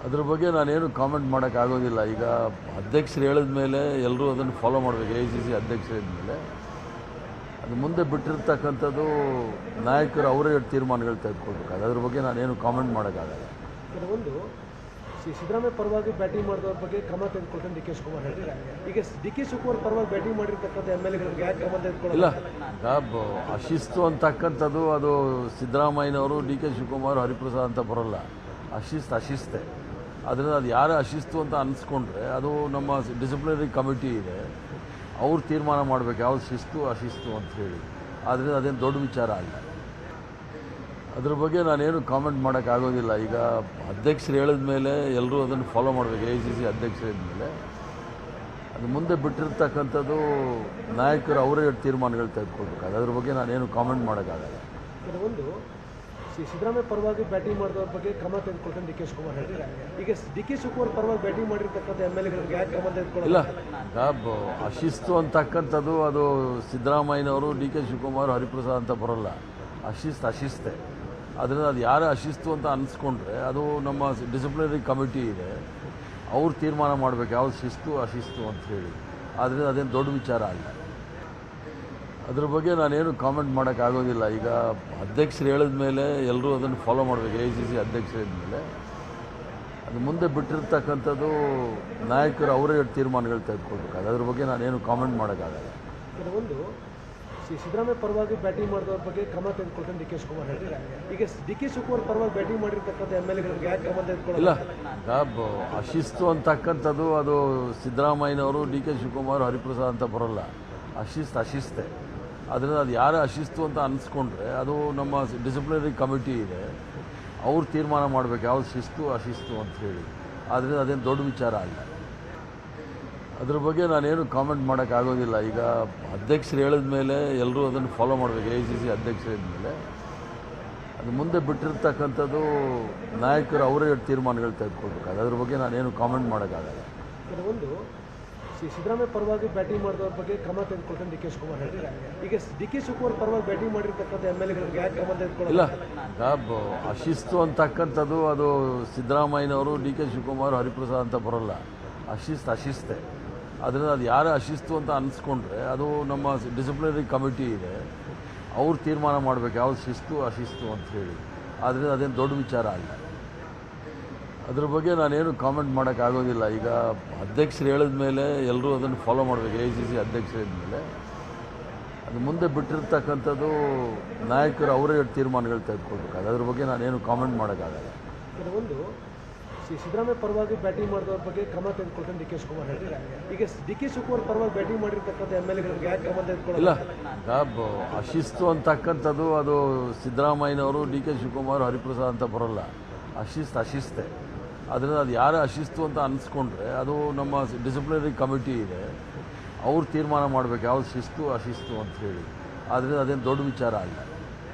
ಅದ್ರ ಬಗ್ಗೆ ನಾನೇನು ಕಾಮೆಂಟ್ ಮಾಡೋಕ್ಕಾಗೋದಿಲ್ಲ. ಈಗ ಅಧ್ಯಕ್ಷರು ಹೇಳಿದ ಮೇಲೆ ಎಲ್ಲರೂ ಅದನ್ನು ಫಾಲೋ ಮಾಡಬೇಕು. AICC ಅಧ್ಯಕ್ಷರು ಹೇಳಿದ್ಮೇಲೆ ಅದು ಮುಂದೆ ಬಿಟ್ಟಿರ್ತಕ್ಕಂಥದ್ದು ನಾಯಕರು ಅವರೇ ತೀರ್ಮಾನಗಳು ತೆಗೆದುಕೊಳ್ಬೇಕು. ಅದ್ರ ಬಗ್ಗೆ ನಾನೇನು ಕಾಮೆಂಟ್ ಮಾಡೋಕ್ಕಾಗಲ್ಲ. ಕೆಲವೊಂದು ಸಿದ್ದರಾಮಯ್ಯ ಪರವಾಗಿ ಬ್ಯಾಟಿಂಗ್ ಮಾಡಿದವ್ರ ಬಗ್ಗೆ ಕ್ರಮ ತೆಗೆದುಕೊಳ್ತಾನೆ DK ಶಿವಕುಮಾರ್ ಹೇಳಿದ್ದಾರೆ. ಈಗ DK ಶಿವಕುಮಾರ್ ಪರವಾಗಿ ಬ್ಯಾಟಿಂಗ್ ಮಾಡಿರ್ತಕ್ಕಂಥ MLAಗಳಿಗೆ ಯಾಕೆ ಕ್ರಮ ತೆಗೆದುಕೊಳ್ಳಲ್ಲ? ಈಗ ಅಶಿಸ್ತು ಅಂತಕ್ಕಂಥದ್ದು ಅದು ಸಿದ್ದರಾಮಯ್ಯನವರು, DK ಶಿವಕುಮಾರ್, ಹರಿಪ್ರಸಾದ್ ಅಂತ ಬರೋಲ್ಲ. ಅಶಿಸ್ತೆ. ಅದರಿಂದ ಅದು ಯಾರೇ ಅಶಿಸ್ತು ಅಂತ ಅನಿಸ್ಕೊಂಡ್ರೆ ಅದು ನಮ್ಮ ಡಿಸಿಪ್ಲಿನರಿ ಕಮಿಟಿ ಇದೆ, ಅವ್ರು ತೀರ್ಮಾನ ಮಾಡಬೇಕು ಯಾವ್ದು ಶಿಸ್ತು ಅಶಿಸ್ತು ಅಂತ ಹೇಳಿ. ಆದ್ದರಿಂದ ಅದೇನು ದೊಡ್ಡ ವಿಚಾರ ಅಲ್ಲ. ಅದ್ರ ಬಗ್ಗೆ ನಾನೇನು ಕಾಮೆಂಟ್ ಮಾಡೋಕ್ಕಾಗೋದಿಲ್ಲ. ಈಗ ಅಧ್ಯಕ್ಷರು ಹೇಳಿದ ಮೇಲೆ ಎಲ್ಲರೂ ಅದನ್ನು ಫಾಲೋ ಮಾಡಬೇಕು. AICC ಅಧ್ಯಕ್ಷರು ಹೇಳಿದ್ಮೇಲೆ ಅದು ಮುಂದೆ ಬಿಟ್ಟಿರ್ತಕ್ಕಂಥದ್ದು ನಾಯಕರು ಅವರೇ ತೀರ್ಮಾನಗಳು ತೆಗೆದುಕೊಳ್ಬೇಕು. ಅದ್ರ ಬಗ್ಗೆ ನಾನೇನು ಕಾಮೆಂಟ್ ಮಾಡೋಕ್ಕಾಗಲ್ಲ. ಕೆಲವೊಂದು ಸಿದ್ದರಾಮಯ್ಯ ಪರವಾಗಿ ಬ್ಯಾಟಿಂಗ್ ಮಾಡಿದವ್ರ ಬಗ್ಗೆ ಕ್ರಮ ತೆಗೆದುಕೊಳ್ತಾನೆ DK ಶಿವಕುಮಾರ್ ಹೇಳಿದ್ದಾರೆ. ಈಗ DK ಶಿವಕುಮಾರ್ ಪರವಾಗಿ ಬ್ಯಾಟಿಂಗ್ ಮಾಡಿರ್ತಕ್ಕಂಥ MLAಗಳಿಗೆ ಯಾಕೆ ಕ್ರಮ ತೆಗೆದುಕೊಳ್ಳಲ್ಲ? ಈಗ ಅಶಿಸ್ತು ಅಂತಕ್ಕಂಥದ್ದು ಅದು ಸಿದ್ದರಾಮಯ್ಯನವರು, DK ಶಿವಕುಮಾರ್, ಹರಿಪ್ರಸಾದ್ ಅಂತ ಬರೋಲ್ಲ. ಅಶಿಸ್ತೆ. ಅದರಿಂದ ಅದು ಯಾರೇ ಅಶಿಸ್ತು ಅಂತ ಅನಿಸ್ಕೊಂಡ್ರೆ ಅದು ನಮ್ಮ ಡಿಸಿಪ್ಲಿನರಿ ಕಮಿಟಿ ಇದೆ, ಅವ್ರು ತೀರ್ಮಾನ ಮಾಡಬೇಕು ಯಾವ್ದು ಶಿಸ್ತು ಅಶಿಸ್ತು ಅಂತ ಹೇಳಿ. ಆದ್ದರಿಂದ ಅದೇನು ದೊಡ್ಡ ವಿಚಾರ ಅಲ್ಲ. ಅದ್ರ ಬಗ್ಗೆ ನಾನೇನು ಕಾಮೆಂಟ್ ಮಾಡೋಕ್ಕಾಗೋದಿಲ್ಲ. ಈಗ ಅಧ್ಯಕ್ಷರು ಹೇಳಿದ ಮೇಲೆ ಎಲ್ಲರೂ ಅದನ್ನು ಫಾಲೋ ಮಾಡಬೇಕು. AICC ಅಧ್ಯಕ್ಷರು ಹೇಳಿದ್ಮೇಲೆ ಅದು ಮುಂದೆ ಬಿಟ್ಟಿರ್ತಕ್ಕಂಥದ್ದು ನಾಯಕರು ಅವರೇ ತೀರ್ಮಾನಗಳು ತೆಗೆದುಕೊಳ್ಬೇಕು. ಅದ್ರ ಬಗ್ಗೆ ನಾನೇನು ಕಾಮೆಂಟ್ ಮಾಡೋಕ್ಕಾಗಲ್ಲ. ಕೆಲವೊಂದು ಸಿದ್ದರಾಮಯ್ಯ ಪರವಾಗಿ ಬ್ಯಾಟಿಂಗ್ ಮಾಡಿದವ್ರ ಬಗ್ಗೆ ಕ್ರಮ ತೆಗೆದುಕೊಳ್ತಾನೆ DK ಶಿವಕುಮಾರ್ ಹೇಳಿದ್ದಾರೆ. ಈಗ DK ಶಿವಕುಮಾರ್ ಪರವಾಗಿ ಬ್ಯಾಟಿಂಗ್ ಮಾಡಿರ್ತಕ್ಕಂಥ MLAಗಳಿಗೆ ಯಾಕೆ ಕ್ರಮ ತೆಗೆದುಕೊಳ್ಳಲ್ಲ? ಈಗ ಅಶಿಸ್ತು ಅಂತಕ್ಕಂಥದ್ದು ಅದು ಸಿದ್ದರಾಮಯ್ಯನವರು, DK ಶಿವಕುಮಾರ್, ಹರಿಪ್ರಸಾದ್ ಅಂತ ಬರೋಲ್ಲ. ಅಶಿಸ್ತೆ. ಅದರಿಂದ ಅದು ಯಾರೇ ಅಶಿಸ್ತು ಅಂತ ಅನಿಸ್ಕೊಂಡ್ರೆ ಅದು ನಮ್ಮ ಡಿಸಿಪ್ಲಿನರಿ ಕಮಿಟಿ ಇದೆ, ಅವ್ರು ತೀರ್ಮಾನ ಮಾಡಬೇಕು ಯಾವ್ದು ಶಿಸ್ತು ಅಶಿಸ್ತು ಅಂತ ಹೇಳಿ. ಆದ್ದರಿಂದ ಅದೇನು ದೊಡ್ಡ ವಿಚಾರ ಅಲ್ಲ. ಅದ್ರ ಬಗ್ಗೆ ನಾನೇನು ಕಾಮೆಂಟ್ ಮಾಡೋಕ್ಕಾಗೋದಿಲ್ಲ. ಈಗ ಅಧ್ಯಕ್ಷರು ಹೇಳಿದ ಮೇಲೆ ಎಲ್ಲರೂ ಅದನ್ನು ಫಾಲೋ ಮಾಡಬೇಕು. AICC ಅಧ್ಯಕ್ಷರು ಹೇಳಿದ್ಮೇಲೆ ಅದು ಮುಂದೆ ಬಿಟ್ಟಿರ್ತಕ್ಕಂಥದ್ದು ನಾಯಕರು ಅವರೇ ತೀರ್ಮಾನಗಳು ತೆಗೆದುಕೊಳ್ಬೇಕು. ಅದ್ರ ಬಗ್ಗೆ ನಾನೇನು ಕಾಮೆಂಟ್ ಮಾಡೋಕ್ಕಾಗಲ್ಲ. ಕೆಲವೊಂದು ಸಿದ್ದರಾಮಯ್ಯ ಪರವಾಗಿ ಬ್ಯಾಟಿಂಗ್ ಮಾಡಿದವ್ರ ಬಗ್ಗೆ ಕ್ರಮ ತೆಗೆದುಕೊಳ್ತಾನೆ DK ಶಿವಕುಮಾರ್ ಹೇಳಿದ್ದಾರೆ. ಈಗ DK ಶಿವಕುಮಾರ್ ಪರವಾಗಿ ಬ್ಯಾಟಿಂಗ್ ಮಾಡಿರ್ತಕ್ಕಂಥ MLAಗಳಿಗೆ ಯಾಕೆ ಕ್ರಮ ತೆಗೆದುಕೊಳ್ಳಲ್ಲ? ಈಗ ಅಶಿಸ್ತು ಅಂತಕ್ಕಂಥದ್ದು ಅದು ಸಿದ್ದರಾಮಯ್ಯನವರು, DK ಶಿವಕುಮಾರ್, ಹರಿಪ್ರಸಾದ್ ಅಂತ ಬರೋಲ್ಲ. ಅಶಿಸ್ತೆ. ಅದರಿಂದ ಅದು ಯಾರೇ ಅಶಿಸ್ತು ಅಂತ ಅನಿಸ್ಕೊಂಡ್ರೆ ಅದು ನಮ್ಮ ಡಿಸಿಪ್ಲಿನರಿ ಕಮಿಟಿ ಇದೆ, ಅವ್ರು ತೀರ್ಮಾನ ಮಾಡಬೇಕು ಯಾವ್ದು ಶಿಸ್ತು ಅಶಿಸ್ತು ಅಂತ ಹೇಳಿ. ಆದ್ದರಿಂದ ಅದೇನು ದೊಡ್ಡ ವಿಚಾರ ಅಲ್ಲ. ಅದ್ರ ಬಗ್ಗೆ ನಾನೇನು ಕಾಮೆಂಟ್ ಮಾಡೋಕ್ಕಾಗೋದಿಲ್ಲ. ಈಗ ಅಧ್ಯಕ್ಷರು ಹೇಳಿದ ಮೇಲೆ ಎಲ್ಲರೂ ಅದನ್ನು ಫಾಲೋ ಮಾಡಬೇಕು. AICC ಅಧ್ಯಕ್ಷರು ಹೇಳಿದ್ಮೇಲೆ ಅದು ಮುಂದೆ ಬಿಟ್ಟಿರ್ತಕ್ಕಂಥದ್ದು ನಾಯಕರು ಅವರೇ ತೀರ್ಮಾನಗಳು ತೆಗೆದುಕೊಳ್ಬೇಕು. ಅದ್ರ ಬಗ್ಗೆ ನಾನೇನು ಕಾಮೆಂಟ್ ಮಾಡೋಕ್ಕಾಗಲ್ಲ. ಕೆಲವೊಂದು ಸಿದ್ದರಾಮಯ್ಯ ಪರವಾಗಿ ಬ್ಯಾಟಿಂಗ್ ಮಾಡಿದವ್ರ ಬಗ್ಗೆ ಕ್ರಮ ತೆಗೆದುಕೊಳ್ತಾನೆ DK ಶಿವಕುಮಾರ್ ಹೇಳಿದ್ದಾರೆ. ಈಗ DK ಶಿವಕುಮಾರ್ ಪರವಾಗಿ ಬ್ಯಾಟಿಂಗ್ ಮಾಡಿರ್ತಕ್ಕಂಥ MLAಗಳಿಗೆ ಯಾಕೆ ಕ್ರಮ ತೆಗೆದುಕೊಳ್ಳಲ್ಲ? ಈಗ ಅಶಿಸ್ತು ಅಂತಕ್ಕಂಥದ್ದು ಅದು ಸಿದ್ದರಾಮಯ್ಯನವರು, DK ಶಿವಕುಮಾರ್, ಹರಿಪ್ರಸಾದ್ ಅಂತ ಬರೋಲ್ಲ. ಅಶಿಸ್ತೆ. ಅದರಿಂದ ಅದು ಯಾರೇ ಅಶಿಸ್ತು ಅಂತ ಅನಿಸ್ಕೊಂಡ್ರೆ ಅದು ನಮ್ಮ ಡಿಸಿಪ್ಲಿನರಿ ಕಮಿಟಿ ಇದೆ, ಅವ್ರು ತೀರ್ಮಾನ ಮಾಡಬೇಕು ಯಾವ್ದು ಶಿಸ್ತು ಅಶಿಸ್ತು ಅಂತ ಹೇಳಿ. ಆದ್ದರಿಂದ ಅದೇನು ದೊಡ್ಡ ವಿಚಾರ ಅಲ್ಲ.